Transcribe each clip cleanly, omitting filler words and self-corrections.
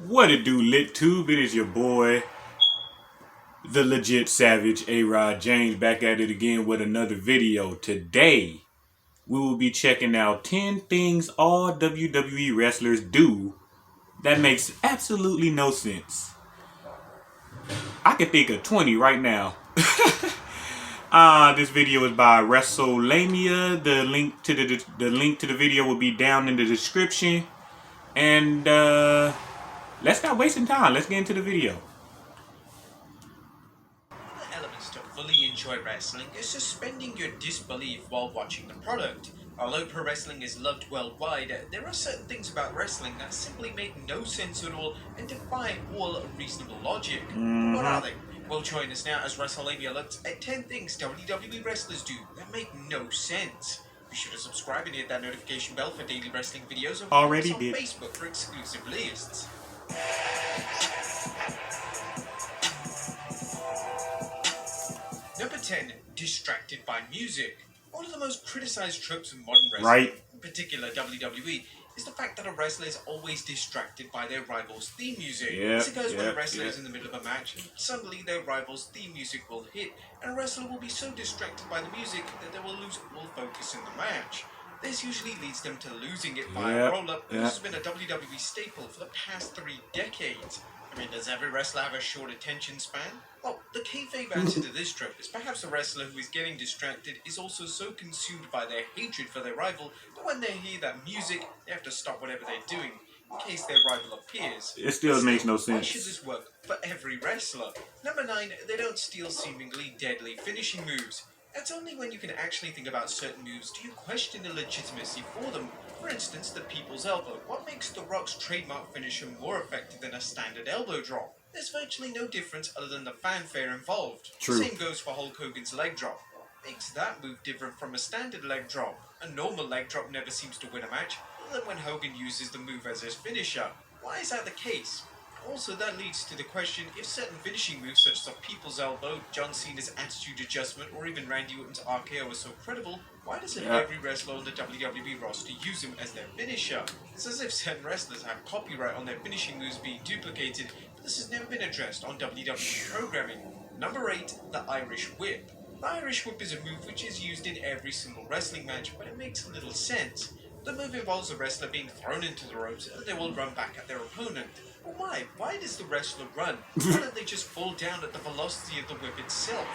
What it do, Lit Tube? It is your boy, the legit savage A-Rod James, back at it again with another video. Today, we will be checking out 10 things all WWE wrestlers do that makes absolutely no sense. I can think of 20 right now. This video is by WrestleLamia. The link to the video will be down in the description. And let's stop wasting time. Let's get into the video. The elements to fully enjoy wrestling is suspending your disbelief while watching the product. Although pro wrestling is loved worldwide, there are certain things about wrestling that simply make no sense at all and defy all reasonable logic. What are they? Well, join us now as WrestleLamia looks at 10 things WWE wrestlers do that make no sense. Be sure to subscribe and hit that notification bell for daily wrestling videos and follow us on Facebook for exclusive lists. Number 10. Distracted by music. One of the most criticized tropes in modern wrestling, in particular WWE, is the fact that a wrestler is always distracted by their rival's theme music. This occurs when a wrestler is in the middle of a match and suddenly their rival's theme music will hit, and a wrestler will be so distracted by the music that they will lose all focus in the match. This usually leads them to losing it via a roll-up, and this has been a WWE staple for the past 3 decades. I mean, does every wrestler have a short attention span? Well, the kayfabe answer to this trope is perhaps a wrestler who is getting distracted is also so consumed by their hatred for their rival that when they hear that music, they have to stop whatever they're doing in case their rival appears. It still makes no sense. Why should this work for every wrestler? Number 9, they don't steal seemingly deadly finishing moves. It's only when you can actually think about certain moves do you question the legitimacy for them. For instance, the People's Elbow. What makes The Rock's trademark finisher more effective than a standard elbow drop? There's virtually no difference other than the fanfare involved. True. The same goes for Hulk Hogan's leg drop. Makes that move different from a standard leg drop. A normal leg drop never seems to win a match, other than when Hogan uses the move as his finisher. Why is that the case? Also, that leads to the question, if certain finishing moves such as a People's Elbow, John Cena's Attitude Adjustment, or even Randy Orton's RKO are so credible, why doesn't every wrestler on the WWE roster use them as their finisher? It's as if certain wrestlers have copyright on their finishing moves being duplicated, but this has never been addressed on WWE programming. Number 8, the Irish Whip. The Irish Whip is a move which is used in every single wrestling match, but it makes little sense. The move involves a wrestler being thrown into the ropes and they will run back at their opponent. But why? Why does the wrestler run? Why don't they just fall down at the velocity of the whip itself?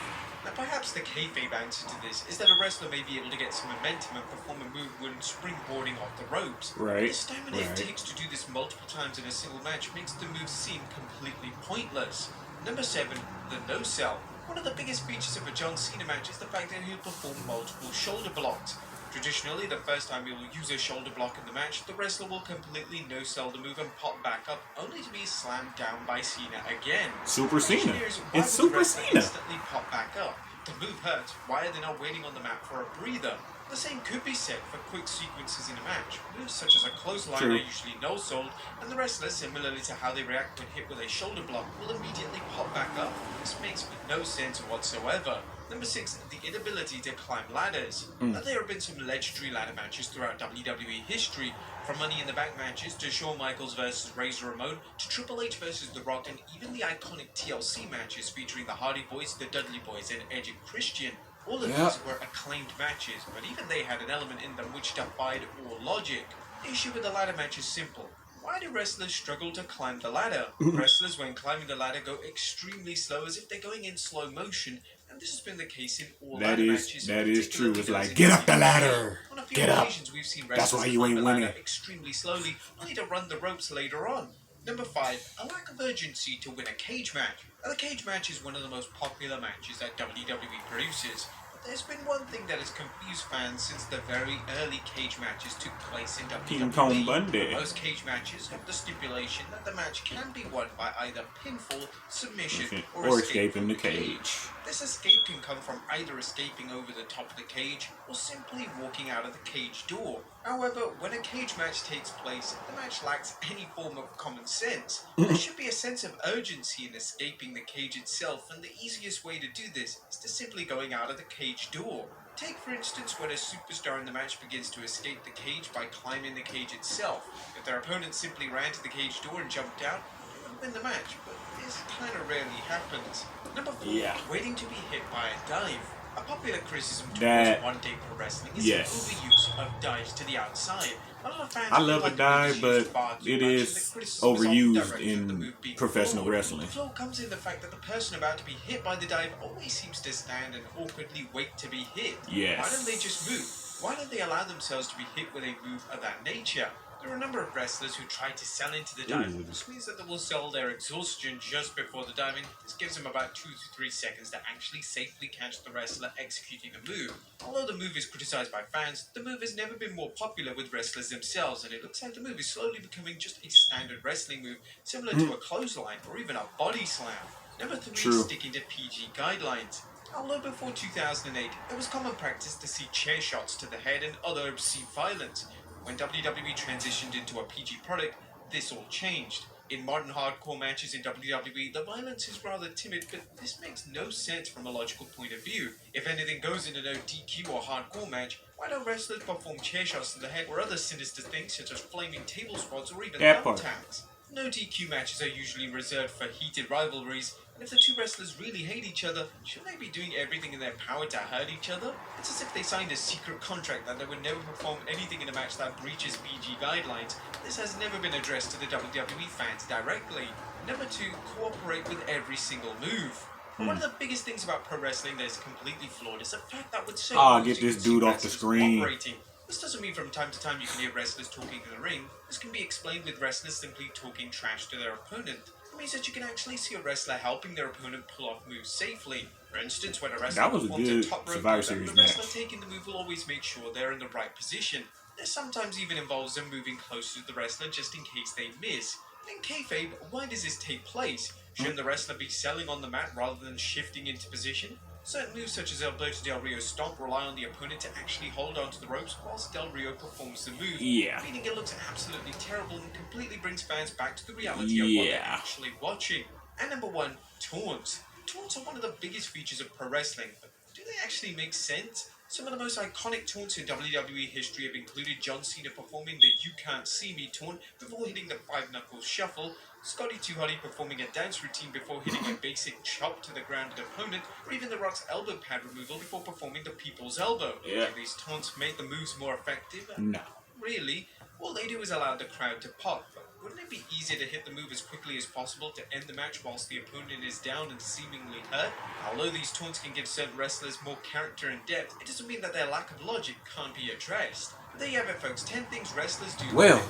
Now perhaps the kayfabe answer to this is that a wrestler may be able to get some momentum and perform a move when springboarding off the ropes. Right. The stamina it takes to do this multiple times in a single match makes the move seem completely pointless. Number 7, the no-sell. One of the biggest features of a John Cena match is the fact that he'll perform multiple shoulder blocks. Traditionally, the first time he will use a shoulder block in the match, the wrestler will completely no-sell the move and pop back up, only to be slammed down by Cena again. Super Cena. It's Super Cena. Instantly pop back up. The move hurts. Why are they not waiting on the mat for a breather? The same could be said for quick sequences in a match. Moves such as a clothesline are usually no-sold, and the wrestler, similarly to how they react when hit with a shoulder block, will immediately pop back up. This makes no sense whatsoever. Number 6, the inability to climb ladders. Now, there have been some legendary ladder matches throughout WWE history, from Money in the Bank matches to Shawn Michaels versus Razor Ramon to Triple H versus The Rock, and even the iconic TLC matches featuring the Hardy Boys, the Dudley Boys, and Edge and Christian. All of these were acclaimed matches, but even they had an element in them which defied all logic. The issue with the ladder match is simple. Why do wrestlers struggle to climb the ladder? Wrestlers, when climbing the ladder, go extremely slow as if they're going in slow motion, and this has been the case in all ladder matches. That is true. It's like, get up the ladder. On a few occasions, we've seen wrestlers That's why you ain't winning. Extremely slowly, only to run the ropes later on. Number 5, a lack of urgency to win a cage match. Now, the cage match is one of the most popular matches that WWE produces. There's been one thing that has confused fans since the very early cage matches took place in WWE. Most cage matches have the stipulation that the match can be won by either pinfall, submission, or escaping the cage. This escape can come from either escaping over the top of the cage or simply walking out of the cage door. However, when a cage match takes place, the match lacks any form of common sense. There should be a sense of urgency in escaping the cage itself, and the easiest way to do this is to simply going out of the cage door. Take for instance when a superstar in the match begins to escape the cage by climbing the cage itself. If their opponent simply ran to the cage door and jumped out, they would have been the match, but this kind of rarely happens. Number 4, Yeah. waiting to be hit by a dive. A popular criticism That- towards modern-day pro wrestling is yes. the overuse of dives to the outside. A lot of fans I feel love a like the move is dive, used but far too it much, is and the criticism often overused directed at the in move being professional flawed. wrestling. The flaw comes in the fact that the person about to be hit by the dive always seems to stand and awkwardly wait to be hit. Yes. Why don't they just move? Why don't they allow themselves to be hit with a move of that nature? There are a number of wrestlers who try to sell into the dive. Ooh. This means that they will sell their exhaustion just before the diving. This gives them about 2 to 3 seconds to actually safely catch the wrestler executing a move. Although the move is criticized by fans, the move has never been more popular with wrestlers themselves, and it looks like the move is slowly becoming just a standard wrestling move, similar to a clothesline or even a body slam. Number 3, True. sticking to PG guidelines. Although before 2008, it was common practice to see chair shots to the head and other obscene violence. When WWE transitioned into a PG product, this all changed. In modern hardcore matches in WWE, the violence is rather timid, but this makes no sense from a logical point of view. If anything goes in a no DQ or hardcore match, why don't wrestlers perform chair shots to the head or other sinister things such as flaming table spots or even That part. thumbtacks? No DQ matches are usually reserved for heated rivalries, and if the two wrestlers really hate each other, shouldn't they be doing everything in their power to hurt each other? It's as if they signed a secret contract that they would never perform anything in a match that breaches PG guidelines. This has never been addressed to the WWE fans directly. Number 2, cooperate with every single move. One of the biggest things about pro wrestling that is completely flawed is the fact that with certain Ah, moves get you this can see dude off the wrestlers screen. cooperating. This doesn't mean from time to time you can hear wrestlers talking in the ring. This can be explained with wrestlers simply talking trash to their opponent. It means that you can actually see a wrestler helping their opponent pull off moves safely. For instance, when a wrestler That was a performs good a top rope Survivor move, Series the wrestler match. taking the move will always make sure they're in the right position. This sometimes even involves them moving closer to the wrestler just in case they miss. In kayfabe, why does this take place? Shouldn't the wrestler be selling on the mat rather than shifting into position? Certain moves such as Alberto Del Rio's stomp rely on the opponent to actually hold onto the ropes whilst Del Rio performs the move. Yeah. Meaning it looks absolutely terrible and completely brings fans back to the reality of what they're Yeah. actually watching. And number 1, taunts. Taunts are one of the biggest features of pro wrestling, but do they actually make sense? Some of the most iconic taunts in WWE history have included John Cena performing the "You Can't See Me" taunt before hitting the 5-knuckle shuffle, Scotty 2 Hotty performing a dance routine before hitting a basic chop to the grounded opponent, or even The Rock's elbow pad removal before performing the People's Elbow. Yeah. Do these taunts make the moves more effective? No. Really, all they do is allow the crowd to pop. But wouldn't it be easier to hit the move as quickly as possible to end the match whilst the opponent is down and seemingly hurt? Although these taunts can give certain wrestlers more character and depth, it doesn't mean that their lack of logic can't be addressed. There you have it, folks. 10 things wrestlers do. Well,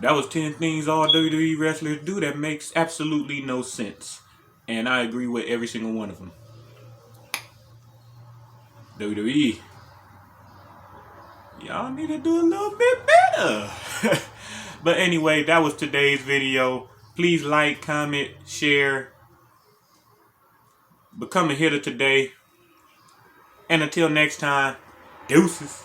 that was 10 things all WWE wrestlers do that makes absolutely no sense. And I agree with every single one of them. WWE, y'all need to do a little bit better. But anyway, that was today's video. Please like, comment, share. Become a hitter today. And until next time, deuces.